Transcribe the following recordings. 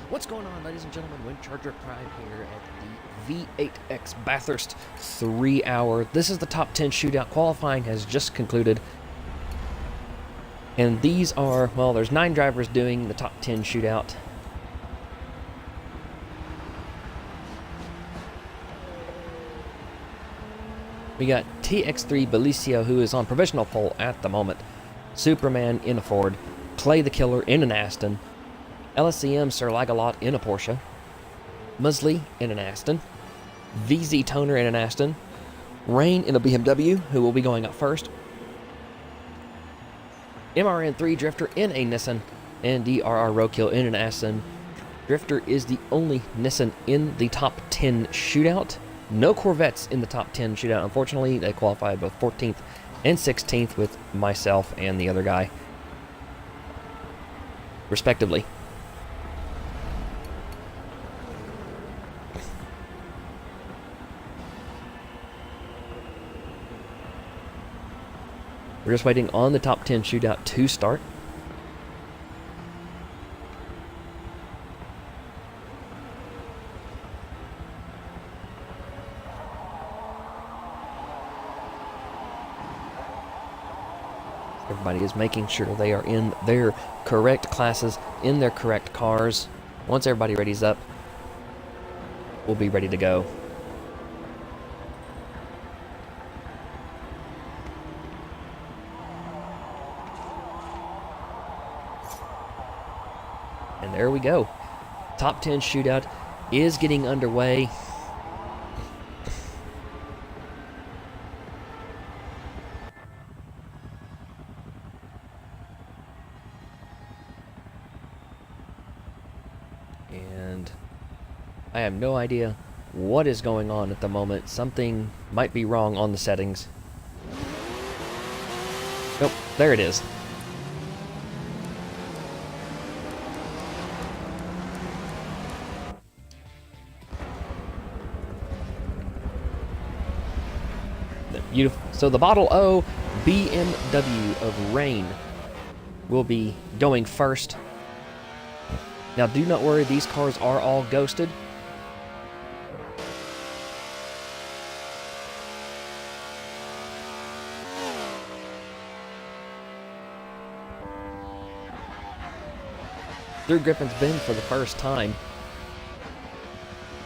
What's going on, ladies and gentlemen? Wind Charger Prime here at the V8X Bathurst 3-hour. This is the top 10 shootout. Qualifying has just concluded. And these are, well, there's 9 drivers doing the top 10 shootout. We got TX3 Belicio, who is on provisional pole at the moment. Superman in a Ford. Clay the Killer in an Aston. LSCM Sir Lagalot in a Porsche, Musley in an Aston, VZ Toner in an Aston, Rain in a BMW, who will be going up first, MRN3 Drifter in a Nissan, and DRR Roadkill in an Aston. Drifter is the only Nissan in the top 10 shootout. No Corvettes in the top 10 shootout. Unfortunately, they qualified both 14th and 16th with myself and the other guy, respectively. We're just waiting on the top 10 shootout to start. Everybody is making sure they are in their correct classes, in their correct cars. Once everybody readies up, we'll be ready to go. And there we go. Top 10 shootout is getting underway. And I have no idea what is going on at the moment. Something might be wrong on the settings. Nope, there it is. Beautiful. So the Model O BMW of Rain will be going first. Now do not worry, these cars are all ghosted. Through Griffin's Bend for the first time.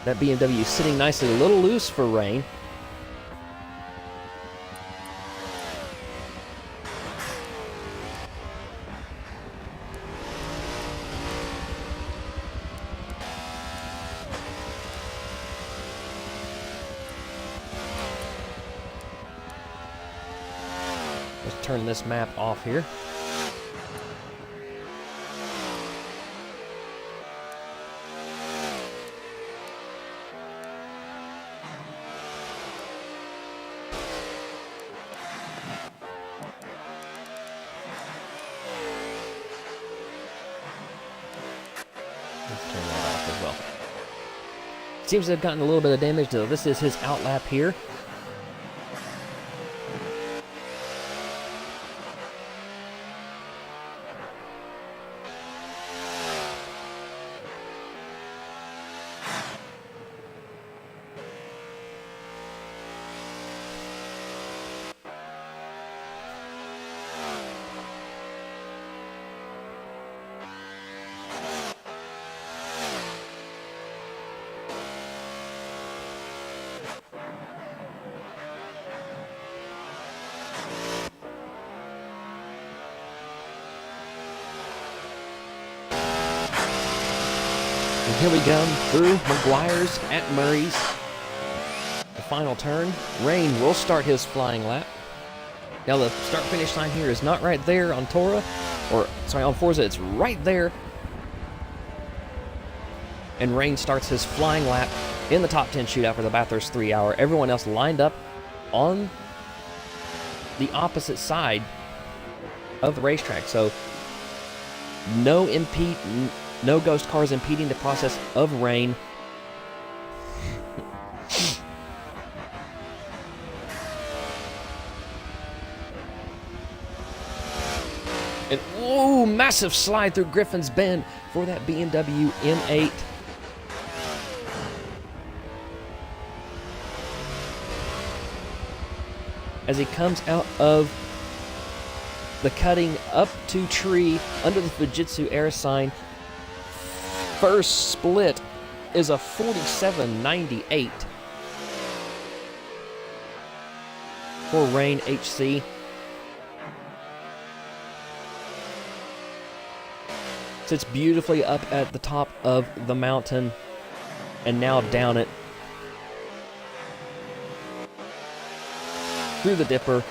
That BMW is sitting nicely, a little loose for Rain. Let's turn this map off here. Let's turn that off as well. Seems to have gotten a little bit of damage, though. This is his outlap here. And here we go through McGuire's at Murray's. The final turn. Rain will start his flying lap. Now the start-finish line here is not right there on Tora, or sorry, on Forza, it's right there. And Rain starts his flying lap in the top 10 shootout for the Bathurst 3-hour. Everyone else lined up on the opposite side of the racetrack. So no ghost cars impeding the process of Rain. And ooh, massive slide through Griffin's Bend for that BMW M8. As he comes out of the cutting up to tree under the Fujitsu air sign, first split is a 47.98 for Rain HC. Sits beautifully up at the top of the mountain and now down it through the dipper,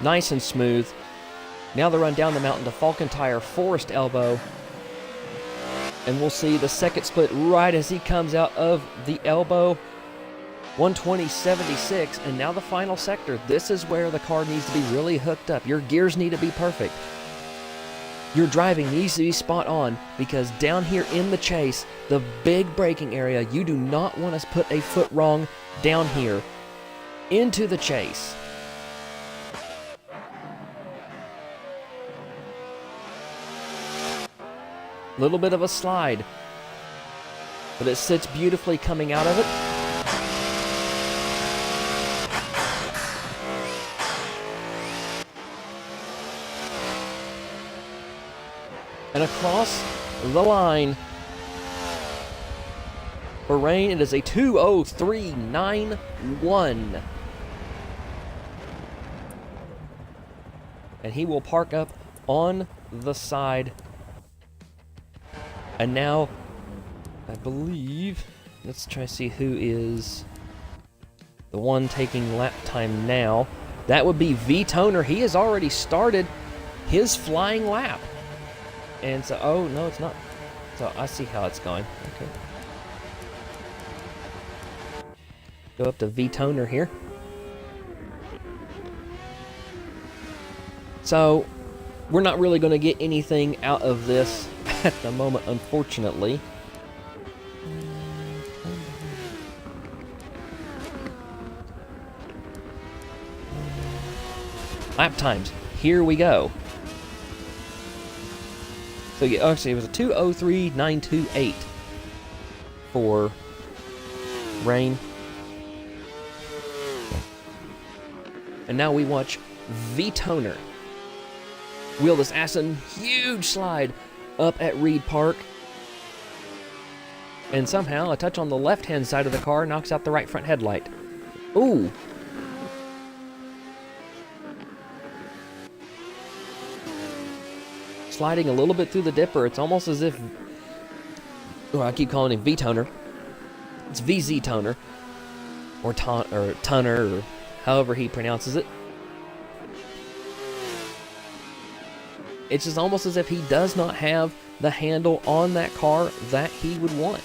nice and smooth. Now the run down the mountain to Falcon Tire Forest Elbow, and we'll see the second split right as he comes out of the elbow, 120.76, and now the final sector. This is where the car needs to be really hooked up. Your gears need to be perfect. Your driving needs to be spot on, because down here in the chase, the big braking area, you do not want to put a foot wrong down here into the chase. Little bit of a slide, but it sits beautifully coming out of it. And across the line for Rain, it is a 2:03.91. And he will park up on the side. And now, I believe, let's try to see who is the one taking lap time now. That would be V-Toner. He has already started his flying lap. And so, oh, no, it's not. So I see how it's going. Okay. Go up to V-Toner here. So, we're not really going to get anything out of this at the moment, unfortunately. Lap times. Here we go. So yeah, actually it was a 2:03.928 for Rain. And now we watch V-Toner wheel this Aston huge slide up at Reed Park. And somehow a touch on the left-hand side of the car knocks out the right front headlight. Ooh. Sliding a little bit through the dipper. It's almost as if, well, I keep calling him V-Toner. It's VZ Toner. Or Toner, or however he pronounces it. It's just almost as if he does not have the handle on that car that he would want.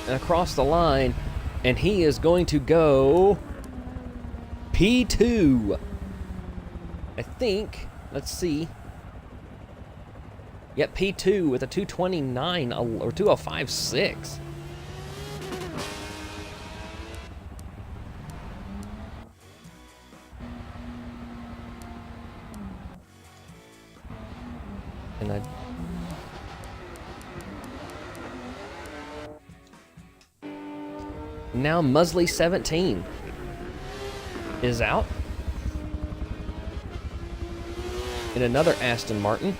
Across the line, and he is going to go P2. I think, let's see. Yep, P2 with a 2:29 or 2:05.6. And now Musley 17 is out. In another Aston Martin.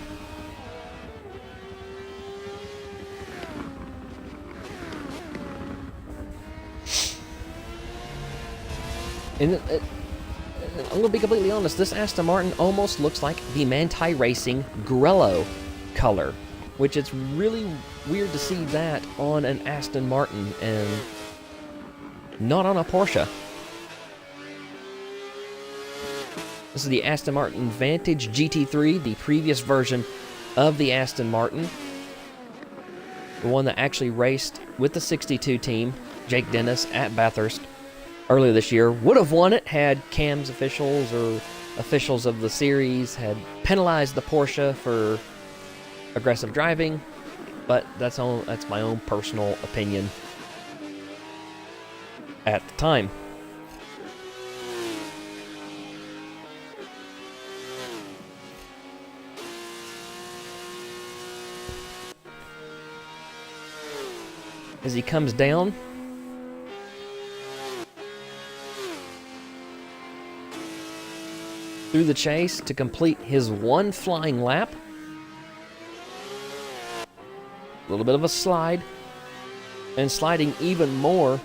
And I'm going to be completely honest, this Aston Martin almost looks like the Manthey Racing Grello color, which it's really weird to see that on an Aston Martin and not on a Porsche. This is the Aston Martin Vantage GT3, the previous version of the Aston Martin. The one that actually raced with the 62 team, Jake Dennis, at Bathurst earlier this year. Would have won it had CAMS officials or officials of the series had penalized the Porsche for aggressive driving, but that's my own personal opinion at the time. As he comes down, through the chase to complete his one flying lap. A little bit of a slide, and sliding even more.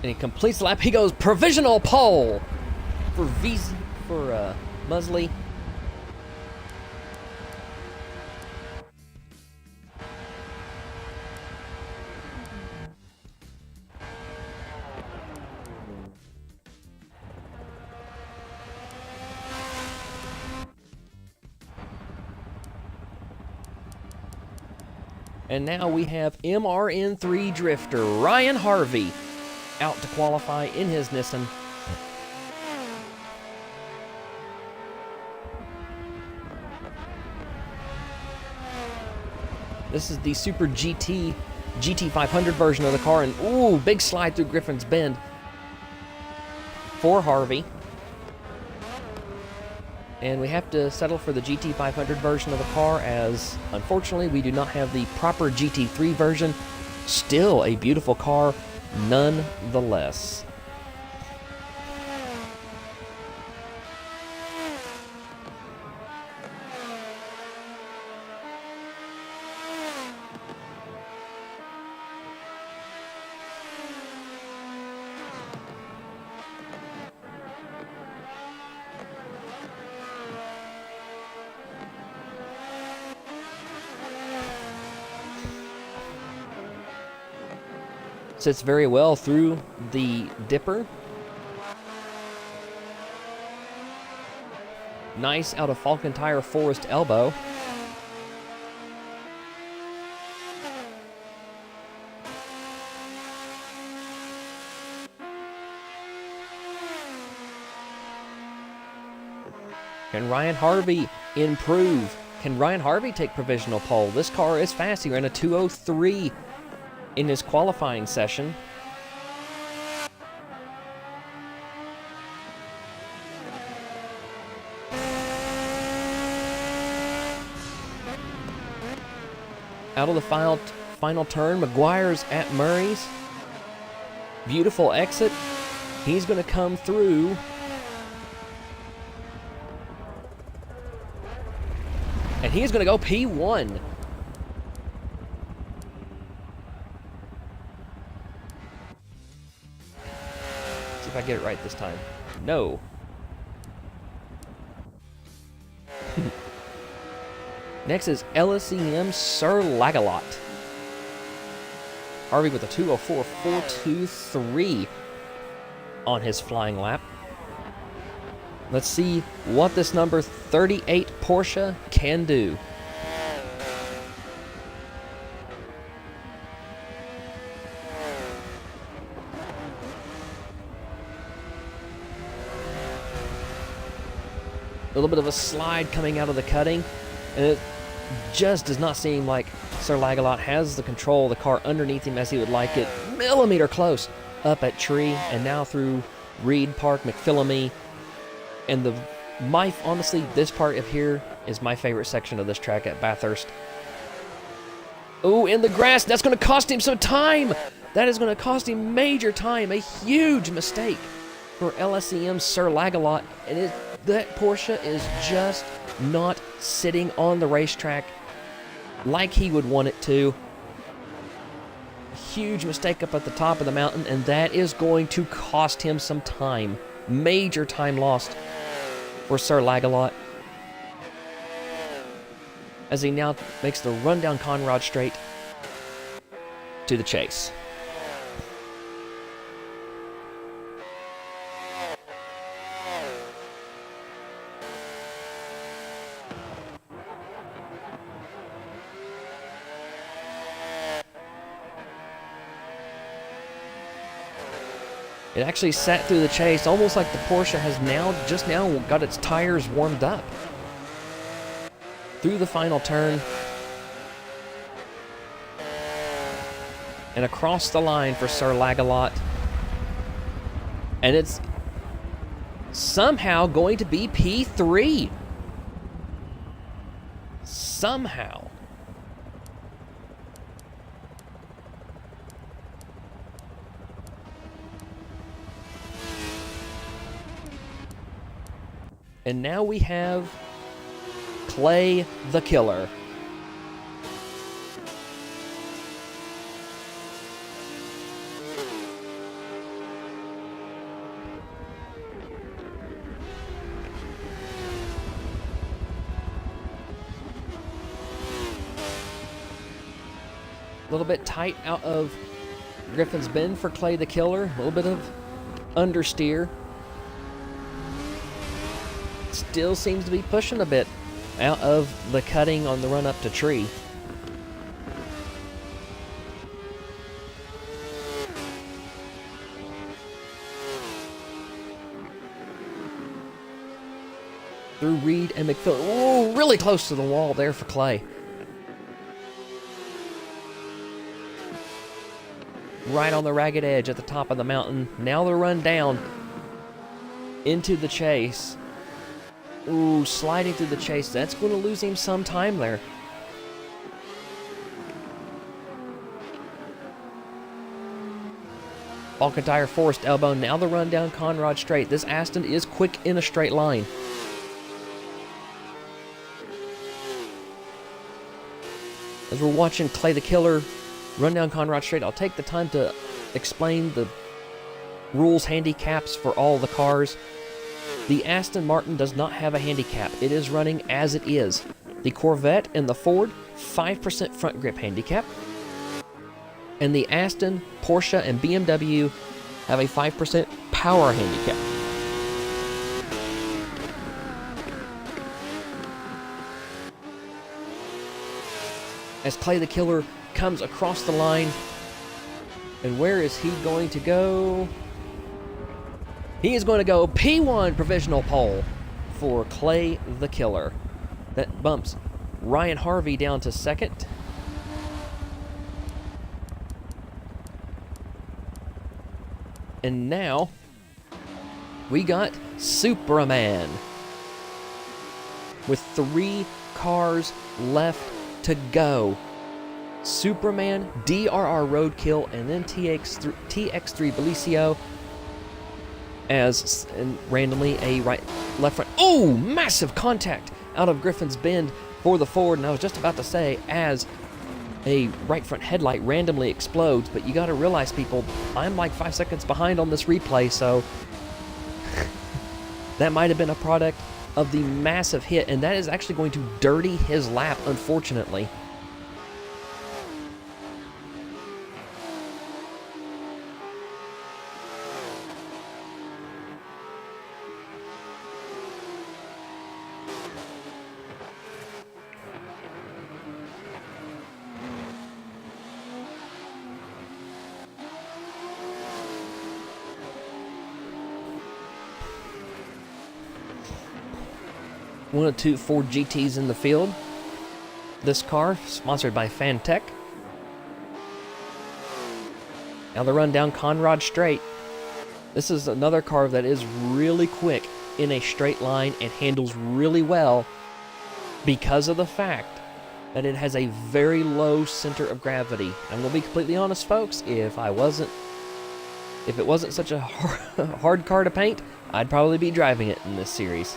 And he completes the lap. He goes provisional pole for Musley. And now we have MRN3 drifter Ryan Harvey out to qualify in his Nissan. This is the Super GT500 version of the car, and ooh, big slide through Griffin's Bend for Harvey. And we have to settle for the GT500 version of the car, as unfortunately we do not have the proper GT3 version. Still a beautiful car nonetheless. Sits very well through the dipper. Nice out of Falcon Tire Forest elbow. Can Ryan Harvey improve? Can Ryan Harvey take provisional pole? This car is fast. He ran a 2:03 in his qualifying session. Out of the final turn, McGuire's at Murray's. Beautiful exit. He's going to come through. And he's going to go P1. If I get it right this time. No. Next is LSEM Sir Lagalot. Harvey with a 2:04.423 on his flying lap. Let's see what this number 38 Porsche can do. A little bit of a slide coming out of the cutting, and it just does not seem like Sir Lagalot has the control of the car underneath him as he would like it. Millimeter close up at Tree, and now through Reed Park, McPhillamy, and honestly, this part of here is my favorite section of this track at Bathurst. Oh, in the grass, that's going to cost him some time. That is going to cost him major time. A huge mistake for LSEM Sir Lagalot, and that Porsche is just not sitting on the racetrack like he would want it to. Huge mistake up at the top of the mountain, and that is going to cost him some time. Major time lost. for Sir Lagalot, as he now makes the run down Conrad straight to the chase. It actually sat through the chase, almost like the Porsche has just now got its tires warmed up. Through the final turn. And across the line for Sir Lagalot. And it's somehow going to be P3. Somehow. And now we have Clay the Killer. A little bit tight out of Griffin's Bend for Clay the Killer. A little bit of understeer. Still seems to be pushing a bit out of the cutting on the run up to tree. Through Reed and McPhillips. Oh, really close to the wall there for Clay. Right on the ragged edge at the top of the mountain. Now the run down into the chase. Ooh, sliding through the chase. That's going to lose him some time there. Alcantire forced elbow. Now the run down Conrad straight. This Aston is quick in a straight line. As we're watching Clay the Killer run down Conrad straight, I'll take the time to explain the rules handicaps for all the cars. The Aston Martin does not have a handicap. It is running as it is. The Corvette and the Ford, 5% front grip handicap. And the Aston, Porsche, and BMW have a 5% power handicap. As Clay the Killer comes across the line, and where is he going to go? He is going to go P1 provisional pole for Clay the Killer. That bumps Ryan Harvey down to second. And now we got Superman with 3 cars left to go. Superman, DRR Roadkill, and then TX3 Belicio. And randomly a left front. Oh, massive contact out of Griffin's Bend for the Ford. And I was just about to say, as a right front headlight randomly explodes, but you got to realize, people, I'm like 5 seconds behind on this replay, so that might have been a product of the massive hit, and that is actually going to dirty his lap, unfortunately. One of 2 Ford GTs in the field. This car, sponsored by Fantech. Now the run down Conrad straight. This is another car that is really quick in a straight line and handles really well because of the fact that it has a very low center of gravity. I'm going to be completely honest, folks. If it wasn't such a hard car to paint, I'd probably be driving it in this series.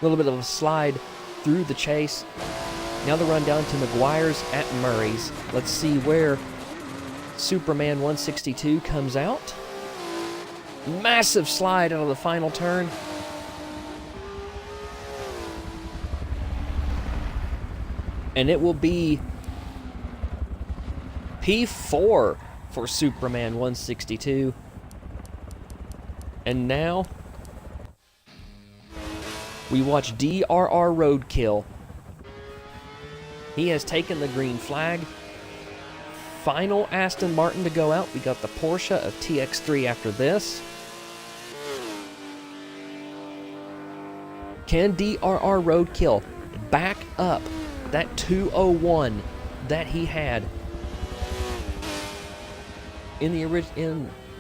A little bit of a slide through the chase. Now the run down to McGuire's at Murray's. Let's see where Superman 162 comes out. Massive slide out of the final turn. And it will be P4 for Superman 162. And now we watch DRR Roadkill. He has taken the green flag. Final Aston Martin to go out. We got the Porsche of TX3 after this. Can DRR Roadkill back up that 201 that he had in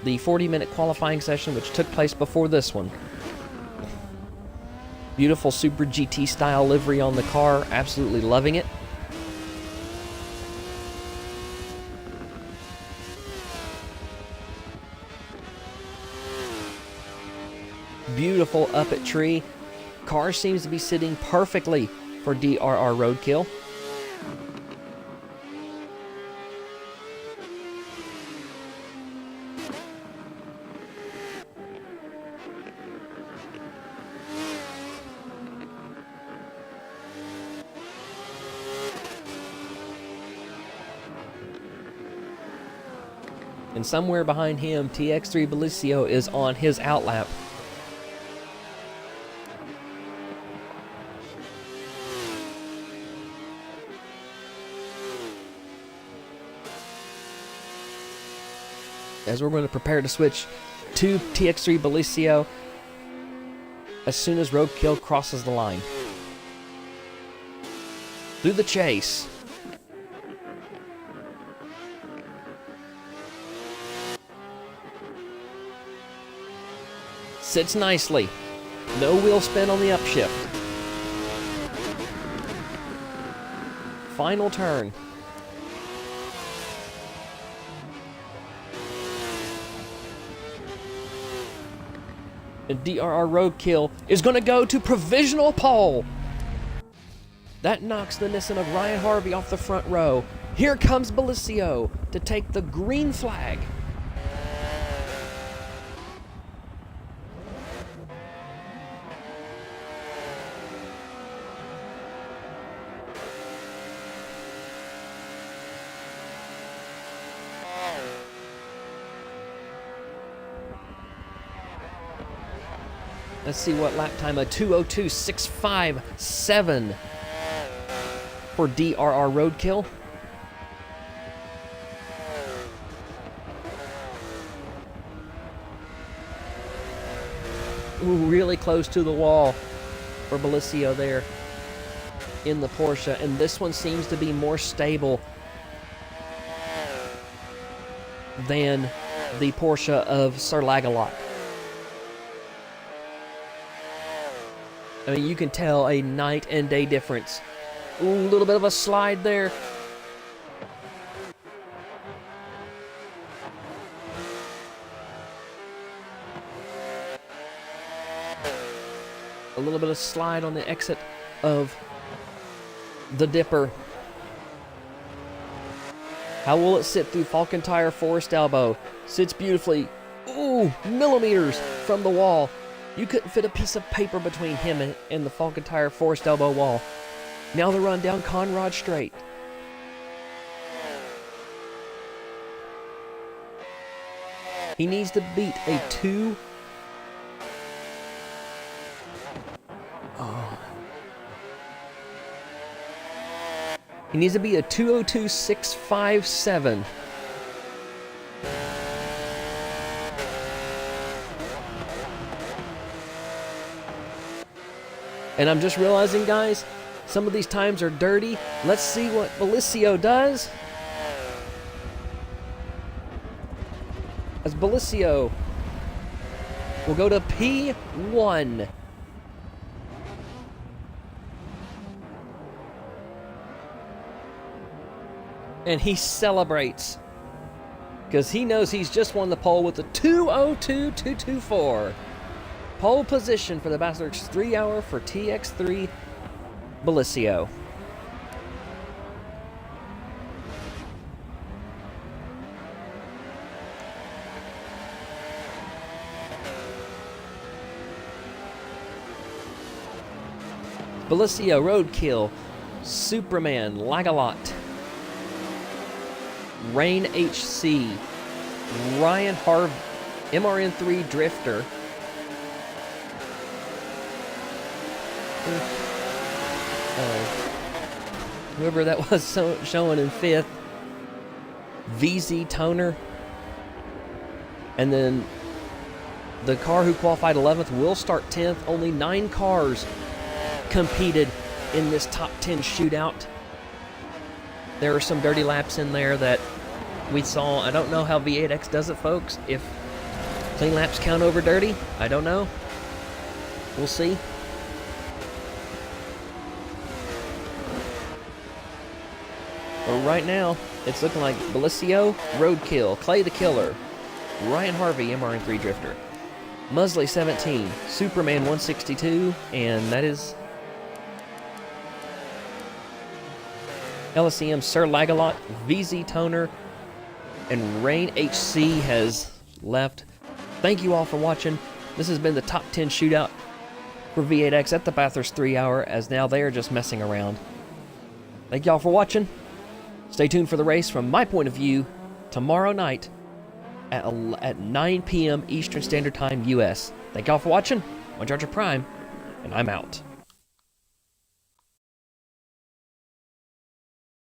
the 40-minute qualifying session, which took place before this one? Beautiful Super GT style livery on the car. Absolutely loving it. Beautiful up at tree. Car seems to be sitting perfectly for DRR Roadkill. And somewhere behind him, TX3 Belicio is on his outlap. As we're going to prepare to switch to TX3 Belicio as soon as Roadkill crosses the line. Through the chase. Sits nicely. No wheel spin on the upshift. Final turn. And DRR Roadkill is going to go to provisional pole. That knocks the Nissan of Ryan Harvey off the front row. Here comes Belicio to take the green flag. Let's see what lap time, a 2:02.657 for DRR Roadkill. Ooh, really close to the wall for Belicio there in the Porsche, and this one seems to be more stable than the Porsche of Sir Lagalot. I mean, you can tell a night and day difference. Ooh, a little bit of a slide there. A little bit of slide on the exit of the Dipper. How will it sit through Falcon Tire Forest Elbow? Sits beautifully. Ooh, millimeters from the wall. You couldn't fit a piece of paper between him and the Falcon Tire Forest Elbow wall. Now the run down Conrad Straight. He needs to beat a 2. He needs to be a 2:02.657. And I'm just realizing, guys, some of these times are dirty. Let's see what Belicio does. As Belicio will go to P1. And he celebrates because he knows he's just won the pole with a 2:02.224. Pole position for the Bathurst 3 hour for TX3 Belicio. Belicio Roadkill, Superman Lagalot, Rain HC, Ryan Harv, MRN3 Drifter, whoever that was showing in 5th, VZ Toner, and then the car who qualified 11th will start 10th. Only 9 cars competed in this top 10 shootout. There are some dirty laps in there that we saw. I don't know how V8X does it, folks. If clean laps count over dirty, I don't know. We'll see. But right now, it's looking like Belicio, Roadkill, Clay the Killer, Ryan Harvey, MRN3 Drifter, Musley 17, Superman 162, and that is LSCM Sir Lagalot, VZ Toner, and Rain HC has left. Thank you all for watching. This has been the top 10 shootout for V8X at the Bathurst 3 Hour, as now they are just messing around. Thank y'all for watching. Stay tuned for the race from my point of view tomorrow night at 9 p.m. Eastern Standard Time, U.S. Thank y'all for watching. I'm Charger Prime, and I'm out.